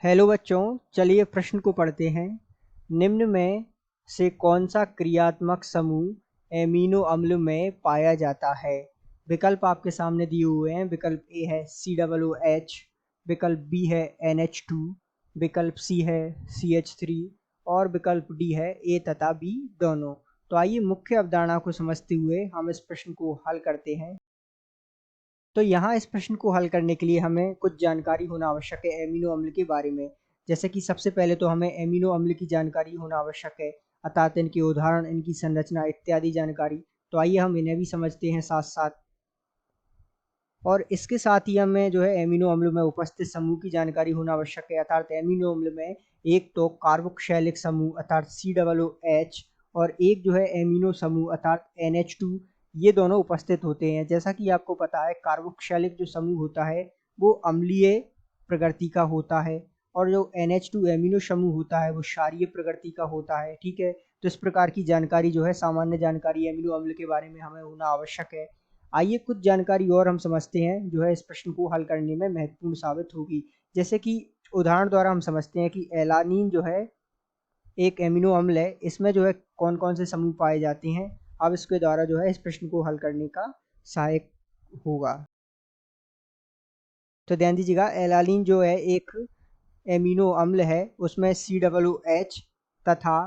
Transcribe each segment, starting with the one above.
Hello बच्चों, चलिए प्रश्न को पढ़ते हैं। निम्न में से कौन सा क्रियात्मक समूह एमिनो अम्ल में पाया जाता है? विकल्प आपके सामने दिए हुए हैं। विकल्प ए है COOH, विकल्प बी है NH2, विकल्प सी है CH3 और विकल्प डी है ए तथा बी दोनों। तो आइए मुख्य अवधारणा को समझते हुए हम इस प्रश्न को हल करते हैं। तो यहाँ इस प्रश्न को हल करने के लिए हमें कुछ जानकारी होना आवश्यक है एमिनो अम्ल के बारे में। जैसे कि सबसे पहले तो हमें एमिनो अम्ल की जानकारी होना आवश्यक है, अर्थात इनके उदाहरण, इनकी संरचना इत्यादि जानकारी। तो आइए हम इन्हें भी समझते हैं साथ साथ। और इसके साथ ही हमें जो है एमिनो अम्ल में उपस्थित समूह की जानकारी होना आवश्यक है, अर्थात एमिनो अम्ल में एक तो कार्बोक्सिलिक समूह अर्थात COOH और एक जो है एमिनो समूह अर्थात NH2, ये दोनों उपस्थित होते हैं। जैसा कि आपको पता है, कार्बोक्सिलिक जो समूह होता है वो अम्लीय प्रकृति का होता है और जो NH2 एमिनो समूह होता है वो क्षारीय प्रकृति का होता है। ठीक है, तो इस प्रकार की जानकारी जो है, सामान्य जानकारी एमिनो अम्ल के बारे में हमें होना आवश्यक है। आइए कुछ जानकारी और हम समझते हैं जो है इस प्रश्न को हल करने में महत्वपूर्ण साबित होगी। जैसे कि उदाहरण द्वारा हम समझते हैं कि एलानीन जो है एक एमिनो अम्ल है, इसमें जो है कौन कौन से समूह पाए जाते हैं। अब इसके द्वारा जो है इस प्रश्न को हल करने का सहायक होगा। तो ध्यान दीजिएगा, एलानीन जो है एक एमिनो अम्ल है, उसमें COOH तथा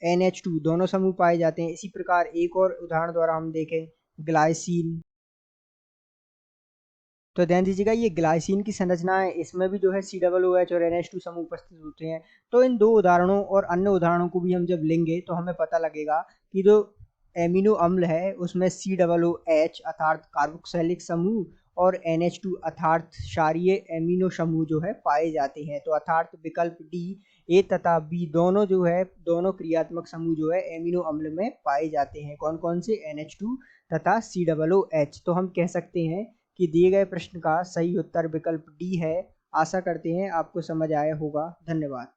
NH2 दोनों समूह पाए जाते हैं। इसी प्रकार एक और उदाहरण द्वारा हम देखें, ग्लाइसिन। तो ध्यान दीजिएगा, ये ग्लाइसिन की संरचना है, इसमें भी जो है COOH और NH2 समूह उपस्थित होते हैं। तो इन दो उदाहरणों और अन्य उदाहरणों को भी हम जब लेंगे तो हमें पता लगेगा कि जो एमिनो अम्ल है उसमें COOH अर्थात कार्बोक्सिलिक समूह और NH2 अर्थात क्षारीय एमिनो समूह जो है पाए जाते हैं। तो अर्थात विकल्प डी ए तथा बी दोनों जो है, दोनों क्रियात्मक समूह जो है एमिनो अम्ल में पाए जाते हैं। कौन कौन से? NH2 तथा COOH। तो हम कह सकते हैं कि दिए गए प्रश्न का सही उत्तर विकल्प डी है। आशा करते हैं आपको समझ आया होगा। धन्यवाद।